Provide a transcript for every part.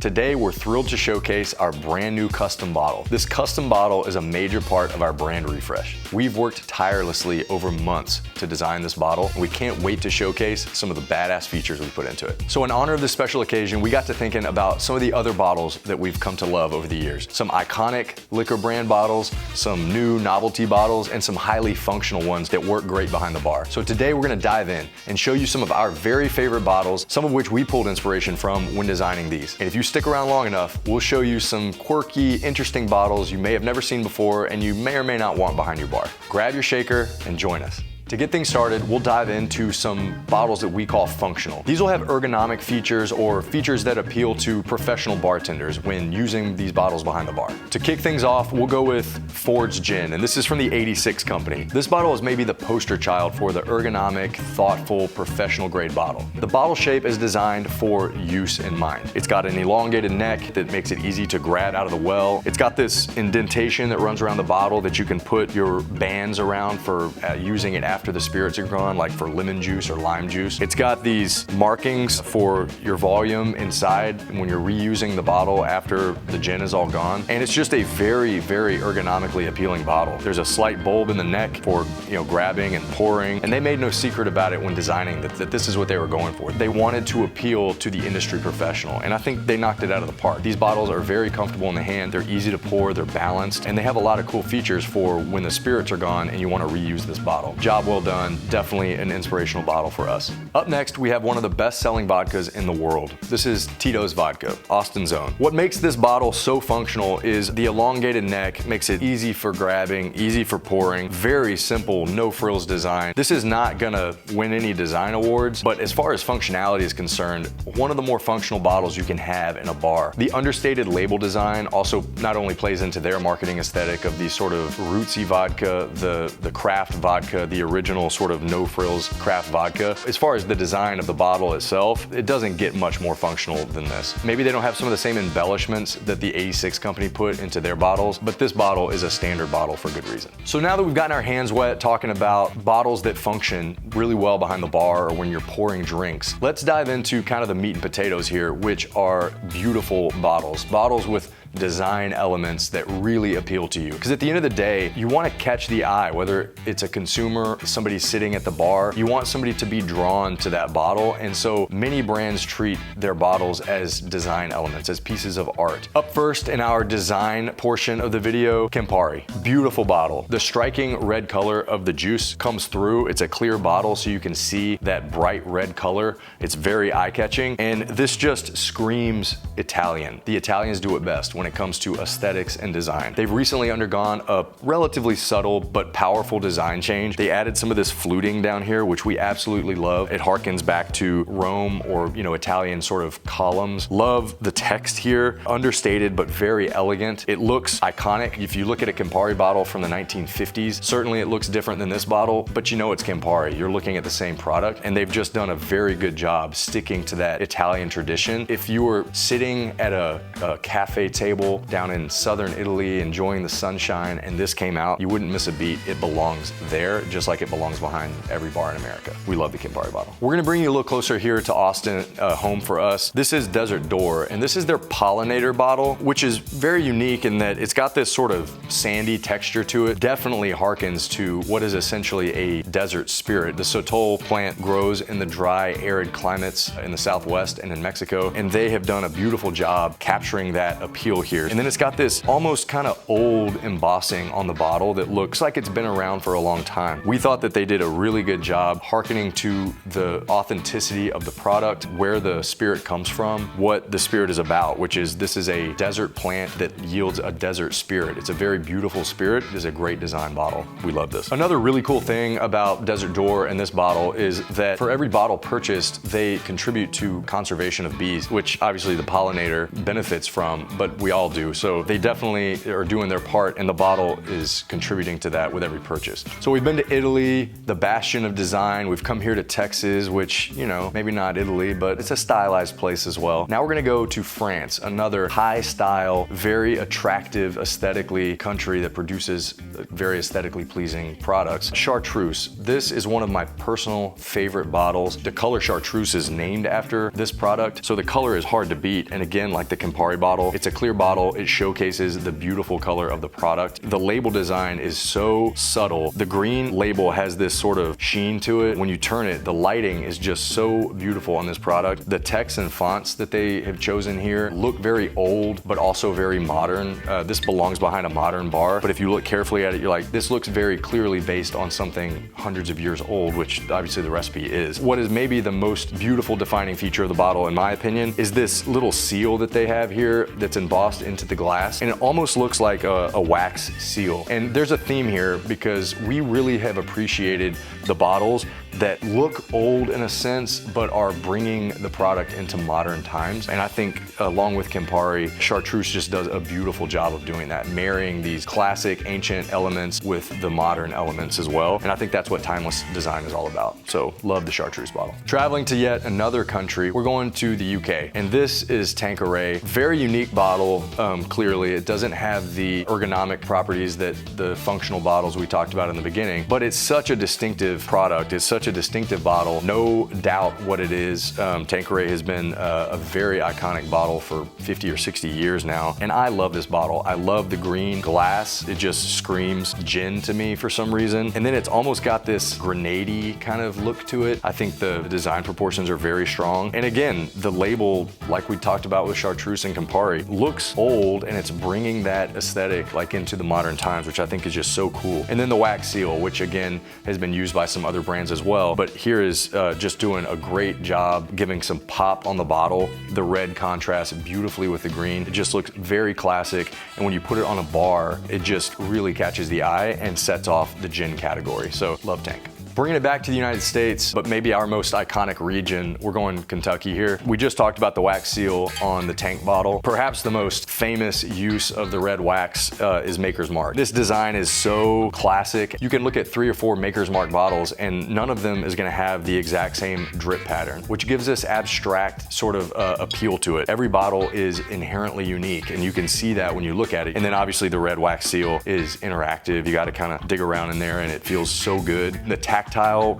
Today, we're thrilled to showcase our brand new custom bottle. This custom bottle is a major part of our brand refresh. We've worked tirelessly over months to design this bottle, and we can't wait to showcase some of the badass features we put into it. So in honor of this special occasion, we got to thinking about some of the other bottles that we've come to love over the years. Some iconic liquor brand bottles, some new novelty bottles, and some highly functional ones that work great behind the bar. So today we're gonna dive in and show you some of our very favorite bottles, some of which we pulled inspiration from when designing these. And if you stick around long enough, we'll show you some quirky, interesting bottles you may have never seen before and you may or may not want behind your bar. Grab your shaker and join us. To get things started, we'll dive into some bottles that we call functional. These will have ergonomic features or features that appeal to professional bartenders when using these bottles behind the bar. To kick things off, we'll go with Ford's Gin, and this is from the 86 company. This bottle is maybe the poster child for the ergonomic, thoughtful, professional grade bottle. The bottle shape is designed for use in mind. It's got an elongated neck that makes it easy to grab out of the well. It's got this indentation that runs around the bottle that you can put your bands around for using it after the spirits are gone, like for lemon juice or lime juice. It's got these markings for your volume inside when you're reusing the bottle after the gin is all gone. And it's just a very, very ergonomically appealing bottle. There's a slight bulb in the neck for grabbing and pouring. And they made no secret about it when designing that this is what they were going for. They wanted to appeal to the industry professional. And I think they knocked it out of the park. These bottles are very comfortable in the hand. They're easy to pour, they're balanced, and they have a lot of cool features for when the spirits are gone and you want to reuse this bottle. Job well done. Definitely an inspirational bottle for us. Up next, we have one of the best-selling vodkas in the world. This is Tito's Vodka, Austin's own. What makes this bottle so functional is the elongated neck makes it easy for grabbing, easy for pouring, very simple, no frills design. This is not gonna win any design awards, but as far as functionality is concerned, one of the more functional bottles you can have in a bar. The understated label design also not only plays into their marketing aesthetic of the sort of rootsy vodka, the craft vodka, the original sort of no-frills craft vodka. As far as the design of the bottle itself, it doesn't get much more functional than this. Maybe they don't have some of the same embellishments that the 86 company put into their bottles, but this bottle is a standard bottle for good reason. So now that we've gotten our hands wet talking about bottles that function really well behind the bar or when you're pouring drinks, let's dive into kind of the meat and potatoes here, which are beautiful bottles. Bottles with design elements that really appeal to you. Because at the end of the day, you want to catch the eye, whether it's a consumer, somebody sitting at the bar, you want somebody to be drawn to that bottle. And so many brands treat their bottles as design elements, as pieces of art. Up first in our design portion of the video, Campari. Beautiful bottle. The striking red color of the juice comes through. It's a clear bottle so you can see that bright red color. It's very eye-catching, and this just screams Italian. The Italians do it best when it comes to aesthetics and design. They've recently undergone a relatively subtle but powerful design change. They added some of this fluting down here, which we absolutely love. It harkens back to Rome or Italian sort of columns. Love the text here, understated but very elegant. It looks iconic. If you look at a Campari bottle from the 1950s, certainly it looks different than this bottle, but it's Campari. You're looking at the same product, and they've just done a very good job sticking to that Italian tradition. If you were sitting at a cafe table down in southern Italy enjoying the sunshine and this came out, you wouldn't miss a beat. It belongs there just like it belongs behind every bar in America. We love the Campari bottle. We're gonna bring you a little closer here to Austin, home for us. This is Desert Door, and this is their pollinator bottle, which is very unique in that it's got this sort of sandy texture to it. Definitely harkens to what is essentially a desert spirit. The sotol plant grows in the dry, arid climates in the Southwest and in Mexico, and they have done a beautiful job capturing that appeal here. And then it's got this almost kind of old embossing on the bottle that looks like it's been around for a long time. We thought that they did a really good job hearkening to the authenticity of the product, where the spirit comes from, what the spirit is about, which is this is a desert plant that yields a desert spirit. It's a very beautiful spirit. It is a great design bottle. We love this. Another really cool thing about Desert Door and this bottle is that for every bottle purchased, they contribute to conservation of bees, which obviously the pollinator benefits from, but we we all do. So they definitely are doing their part, and the bottle is contributing to that with every purchase. So we've been to Italy, the bastion of design. We've come here to Texas, which, you know, maybe not Italy, but it's a stylized place as well. Now we're gonna go to France, another high style, very attractive aesthetically country that produces very aesthetically pleasing products. Chartreuse. This is one of my personal favorite bottles. The color Chartreuse is named after this product, so the color is hard to beat. And again, like the Campari bottle, it's a clear bottle. It showcases the beautiful color of the product. The label design is so subtle. The green label has this sort of sheen to it. When you turn it, the lighting is just so beautiful on this product. The text and fonts that they have chosen here look very old, but also very modern. This belongs behind a modern bar, but if you look carefully at it, you're like, this looks very clearly based on something hundreds of years old, which obviously the recipe is. What is maybe the most beautiful defining feature of the bottle, in my opinion, is this little seal that they have here that's embossed into the glass, and it almost looks like a wax seal. And there's a theme here because we really have appreciated the bottles that look old in a sense, but are bringing the product into modern times. And I think along with Campari, Chartreuse just does a beautiful job of doing that, marrying these classic ancient elements with the modern elements as well. And I think that's what timeless design is all about. So love the Chartreuse bottle. Traveling to yet another country, we're going to the UK. And this is Tanqueray. Very unique bottle, clearly. It doesn't have the ergonomic properties that the functional bottles we talked about in the beginning, but it's such a distinctive product. It's such a distinctive bottle. No doubt what it is. Tanqueray has been a very iconic bottle for 50 or 60 years now. And I love this bottle. I love the green glass. It just screams gin to me for some reason. And then it's almost got this grenade-y kind of look to it. I think the design proportions are very strong. And again, the label, like we talked about with Chartreuse and Campari, looks old, and it's bringing that aesthetic like into the modern times, which I think is just so cool. And then the wax seal, which again has been used by some other brands as well, but here is just doing a great job giving some pop on the bottle. The red contrasts beautifully with the green. It just looks very classic, and when you put it on a bar, it just really catches the eye and sets off the gin category. So love Tank. Bringing it back to the United States, but maybe our most iconic region, we're going Kentucky here. We just talked about the wax seal on the Tank bottle. Perhaps the most famous use of the red wax is Maker's Mark. This design is so classic. You can look at 3 or 4 Maker's Mark bottles and none of them is gonna have the exact same drip pattern, which gives this abstract sort of appeal to it. Every bottle is inherently unique and you can see that when you look at it. And then obviously the red wax seal is interactive. You gotta kind of dig around in there and it feels so good. The tactile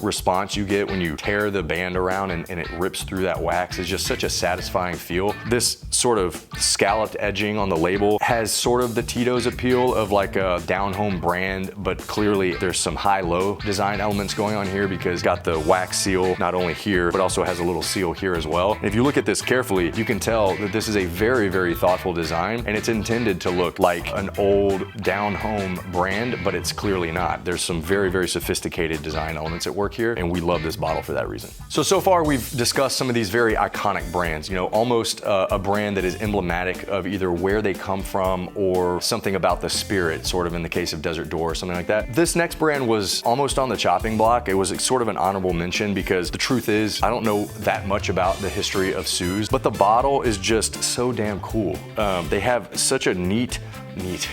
response you get when you tear the band around and it rips through that wax is just such a satisfying feel. This sort of scalloped edging on the label has sort of the Tito's appeal of like a down-home brand, but clearly there's some high-low design elements going on here because it's got the wax seal not only here, but also has a little seal here as well. And if you look at this carefully, you can tell that this is a very, very thoughtful design, and it's intended to look like an old down-home brand, but it's clearly not. There's some very, very sophisticated design elements at work here, and we love this bottle for that reason. So far we've discussed some of these very iconic brands, you know, almost a brand that is emblematic of either where they come from or something about the spirit, sort of in the case of Desert Door or something like that. This next brand was almost on the chopping block. It was sort of an honorable mention because the truth is, I don't know that much about the history of Suze, but the bottle is just so damn cool. They have such a neat, it's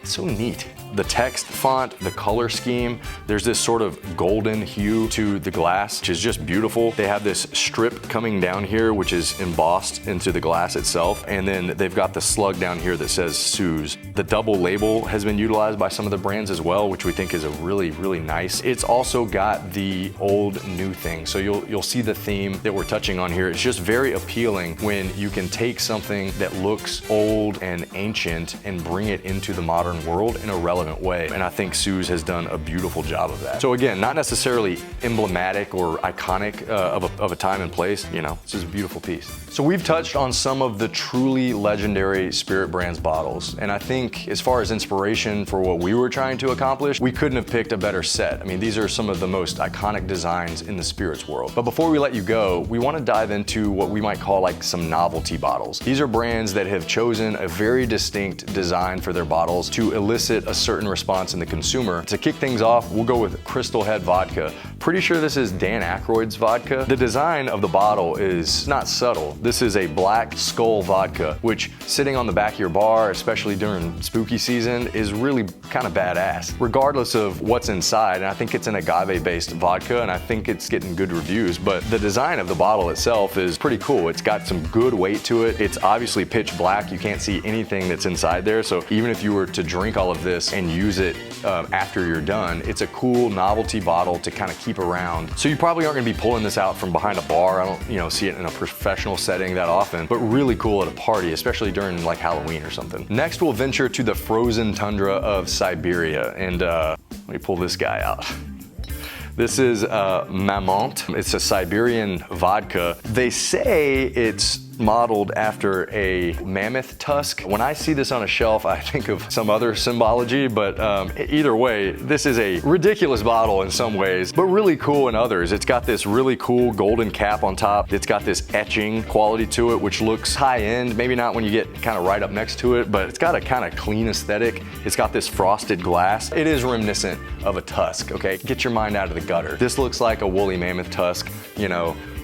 so neat. The text font, the color scheme, there's this sort of golden hue to the glass, which is just beautiful. They have this strip coming down here, which is embossed into the glass itself. And then they've got the slug down here that says Suze. The double label has been utilized by some of the brands as well, which we think is a really, really nice. It's also got the old new thing. So you'll see the theme that we're touching on here. It's just very appealing when you can take something that looks old and ancient and bring it into the modern world in a relevant way. And I think Suze has done a beautiful job of that. So again, not necessarily emblematic or iconic of a time and place, you know, this is a beautiful piece. So we've touched on some of the truly legendary Spirit Brands bottles. And I think as far as inspiration for what we were trying to accomplish, we couldn't have picked a better set. I mean, these are some of the most iconic designs in the spirits world. But before we let you go, we want to dive into what we might call like some novelty bottles. These are brands that have chosen a very distinct design for their bottles to elicit a certain certain response in the consumer. To kick things off, we'll go with Crystal Head Vodka. Pretty sure this is Dan Aykroyd's vodka. The design of the bottle is not subtle. This is a black skull vodka, which sitting on the back of your bar, especially during spooky season, is really kind of badass. Regardless of what's inside, and I think it's an agave-based vodka, and I think it's getting good reviews, but the design of the bottle itself is pretty cool. It's got some good weight to it. It's obviously pitch black. You can't see anything that's inside there, so even if you were to drink all of this and use it after you're done, it's a cool novelty bottle to kind of keep around. So you probably aren't gonna be pulling this out from behind a bar. I don't, see it in a professional setting that often, but really cool at a party, especially during like Halloween or something. Next, we'll venture to the frozen tundra of Siberia, and let me pull this guy out. This is Mamont. It's a Siberian vodka. They say it's modeled after a mammoth tusk. When I see this on a shelf, I think of some other symbology, but either way, this is a ridiculous bottle in some ways, but really cool in others. It's got this really cool golden cap on top. It's got this etching quality to it, which looks high end, maybe not when you get kind of right up next to it, but it's got a kind of clean aesthetic. It's got this frosted glass. It is reminiscent of a tusk, okay? Get your mind out of the gutter. This looks like a woolly mammoth tusk,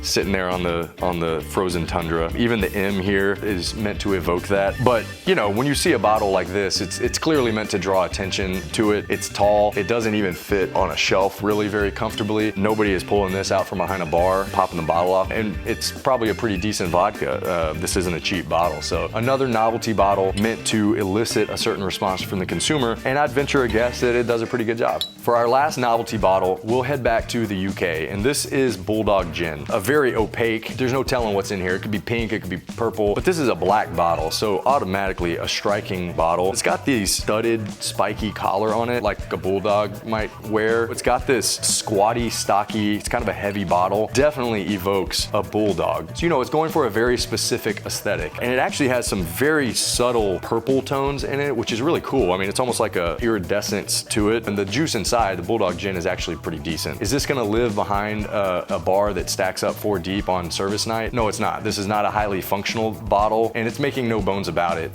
sitting there on the frozen tundra. Even the M here is meant to evoke that. But when you see a bottle like this, it's clearly meant to draw attention to it. It's tall. It doesn't even fit on a shelf really very comfortably. Nobody is pulling this out from behind a bar, popping the bottle off, and it's probably a pretty decent vodka. This isn't a cheap bottle. So another novelty bottle meant to elicit a certain response from the consumer, and I'd venture a guess that it does a pretty good job. For our last novelty bottle, we'll head back to the UK, and this is Bulldog Gin. A very opaque, there's no telling what's in here. It could be pink, it could be purple, but this is a black bottle, so automatically a striking bottle. It's got the studded, spiky collar on it, like a bulldog might wear. It's got this squatty, stocky, it's kind of a heavy bottle. Definitely evokes a bulldog. So it's going for a very specific aesthetic, and it actually has some very subtle purple tones in it, which is really cool. I mean, it's almost like a iridescence to it, and the juice inside, the Bulldog Gin, is actually pretty decent. Is this gonna live behind a bar that stacks up 4 deep on service night? No, it's not. This is not a highly functional bottle, and it's making no bones about it.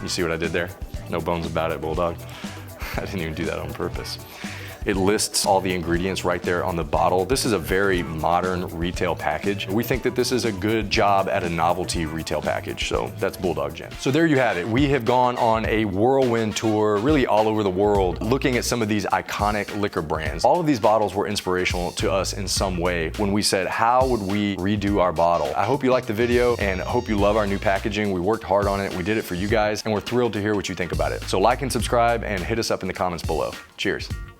You see what I did there? No bones about it, Bulldog. I didn't even do that on purpose. It lists all the ingredients right there on the bottle. This is a very modern retail package. We think that this is a good job at a novelty retail package, so that's Bulldog Gin. So there you have it. We have gone on a whirlwind tour, really all over the world, looking at some of these iconic liquor brands. All of these bottles were inspirational to us in some way when we said, how would we redo our bottle? I hope you liked the video, and I hope you love our new packaging. We worked hard on it. We did it for you guys, and we're thrilled to hear what you think about it. So like and subscribe, and hit us up in the comments below. Cheers.